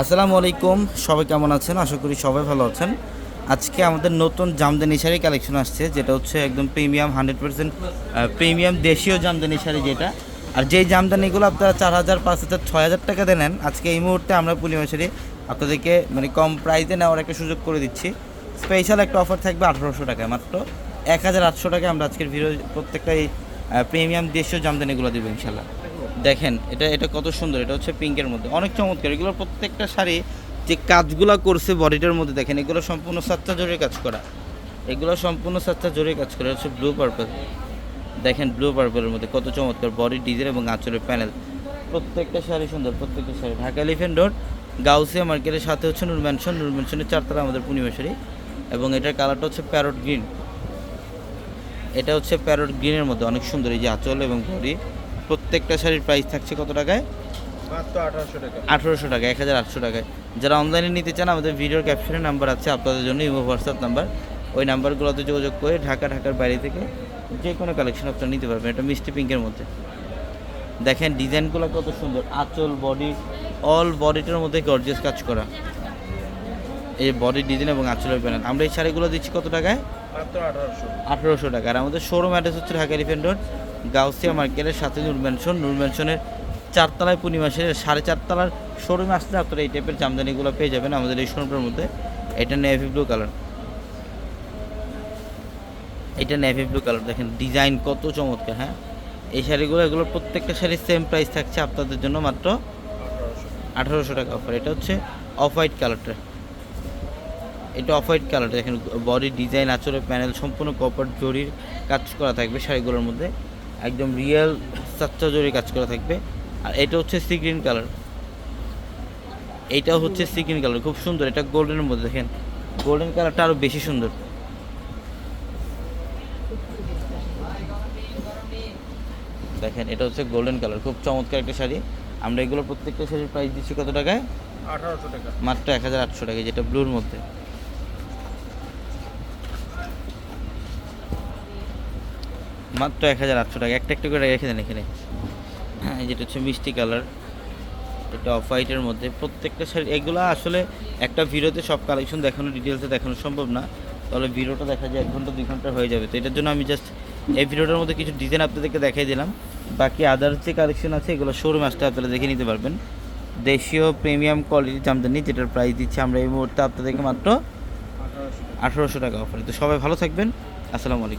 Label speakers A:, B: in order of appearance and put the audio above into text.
A: আসসালামু আলাইকুম, সবাই কেমন আছেন? আশা করি সবাই ভালো আছেন। আজকে আমাদের নতুন জামদানি শাড়ি কালেকশন আসছে, যেটা হচ্ছে একদম প্রিমিয়াম 100% প্রিমিয়াম দেশীয় জামদানি শাড়ি যেটা। আর যেই জামদানিগুলো আপনারা 4,000, 5,000, 6,000 টাকা দেন, আজকে এই মুহূর্তে আমরা পূর্ণিমা শাড়ি আপনাদেরকে মানে কম প্রাইসে নেওয়ার একটা সুযোগ করে দিচ্ছি। স্পেশাল একটা অফার থাকবে 1,800 টাকায়, মাত্র 1,800 টাকায় আমরা আজকের ভিডিও প্রত্যেকটা এই প্রিমিয়াম দেশীয় জামদানিগুলো দেবো ইনশাল্লাহ। দেখেন এটা কত সুন্দর, এটা হচ্ছে পিঙ্কের মধ্যে, অনেক চমৎকার। এগুলোর প্রত্যেকটা শাড়ি যে কাজগুলো করছে বডিটার মধ্যে দেখেন, এগুলো সম্পূর্ণ সাচ্চা জোরে কাজ করা, এগুলো সম্পূর্ণ সাচ্চা জোরে কাজ করা। হচ্ছে ব্লু পার্পল, দেখেন ব্লু পার্পলের মধ্যে কত চমৎকার বডি ডিজাইন এবং আঁচলের প্যানেল। প্রত্যেকটা শাড়ি সুন্দর, প্রত্যেকটা শাড়ি। ঢাকা এলিফ্যান্ট রোড গাউসিয়া মার্কেটের সাথে হচ্ছে নূর ম্যানশন, নূর ম্যানশনের 4তলা আমাদের পূর্ণিমা শাড়ি। এবং এটার কালারটা হচ্ছে প্যারট গ্রিন, এটা হচ্ছে প্যারট গ্রিনের মধ্যে অনেক সুন্দর। এই যে আঁচল এবং বডি, প্রত্যেকটা শাড়ির প্রাইস থাকছে কত টাকায়?
B: মাত্র 1800 টাকা।
A: 1800 টাকা, 1,800 টাকায়। যারা অনলাইনে নিতে চান, আমাদের ভিডিওর ক্যাপশনে নাম্বার আছে আপনাদের জন্য, ইমো হোয়াটসঅ্যাপ নাম্বার। ওই নাম্বারগুলোতে যোগাযোগ করে ঢাকার বাইরে থেকে যে কোনো কালেকশন আপনারা নিতে পারবেন। এটা মিষ্টি পিঙ্কের মধ্যে, দেখেন ডিজাইনগুলো কত সুন্দর। আঁচল বডি অল বডিটার মধ্যে গর্জিয়াস কাজ করা, এই বডি ডিজাইন এবং আঁচলের প্যানেল। আমরা এই শাড়িগুলো দিচ্ছি কত টাকায়?
B: মাত্র 1800।
A: 1800 টাকা। আর আমাদের শোরুম অ্যাড্রেস হচ্ছে ঢাকা এলিফ্যান্ট রোড গাউসিয়া মার্কেটের সাথে নূর ম্যানশন, নূর ম্যানশনের 4তলায় পূর্ণিমা শাড়ি। 4.5 তলার শোরুমে আসলে আপনারা এই টাইপের জামদানিগুলো পেয়ে যাবেন আমাদের এই শোরুমটার মধ্যে। এটা নেভি ব্লু কালার, এটা নেভি ব্লু কালার, দেখেন ডিজাইন কত চমৎকার। হ্যাঁ, এই শাড়িগুলো, এগুলোর প্রত্যেকটা শাড়ির সেম প্রাইস থাকছে আপনাদের জন্য মাত্র 1800 টাকা অফার। এটা হচ্ছে অফ হোয়াইট কালারটা, এটা অফ হোয়াইট কালারটা দেখেন, বডি ডিজাইন আঁচলের প্যানেল সম্পূর্ণ কপার জরির কাজ করা থাকবে শাড়িগুলোর মধ্যে, একদম রিয়েল সাচ্চা জরির কাজ করা থাকবে। আর এটা হচ্ছে সি গ্রিন কালার, এইটাও হচ্ছে সি গ্রিন কালার, খুব সুন্দর। এটা গোল্ডেনের মধ্যে, দেখেন গোল্ডেন কালারটা আরও বেশি সুন্দর। দেখেন এটা হচ্ছে গোল্ডেন কালার, খুব চমৎকার একটা শাড়ি। আমরা এগুলো প্রত্যেকটা শাড়ির প্রাইস দিচ্ছি কত টাকায়?
B: 1800 টাকা।
A: মাত্র 1,800 টাকায়, যেটা ব্লুর মধ্যে। মাত্র 1,800 টাকা। একটা একটা করে রেখে দেন এখানে। হ্যাঁ, যেটা হচ্ছে মিষ্টি কালার, এটা অফ হোয়াইটের মধ্যে। প্রত্যেকটা শাড়ি এগুলো আসলে একটা ভিডিওতে সব কালেকশন দেখানো, ডিটেলসে দেখানো সম্ভব না, তাহলে ভিডিওটা দেখা যায় 1 ঘন্টা 2 ঘন্টা হয়ে যাবে। তো এটার জন্য আমি জাস্ট এই ভিডিওটার মধ্যে কিছু ডিজাইন আপনাদেরকে দেখাই দিলাম। বাকি আদার্স যে কালেকশন আছে এগুলো শোরুম আসতে আপনারা দেখে নিতে পারবেন। দেশীয় প্রিমিয়াম কোয়ালিটি জামদানি, যেটার প্রাইস দিচ্ছি আমরা এই মুহূর্তে আপনাদেরকে মাত্র 1800 টাকা অফারে। তো সবাই ভালো থাকবেন, আসসালামু আলাইকুম।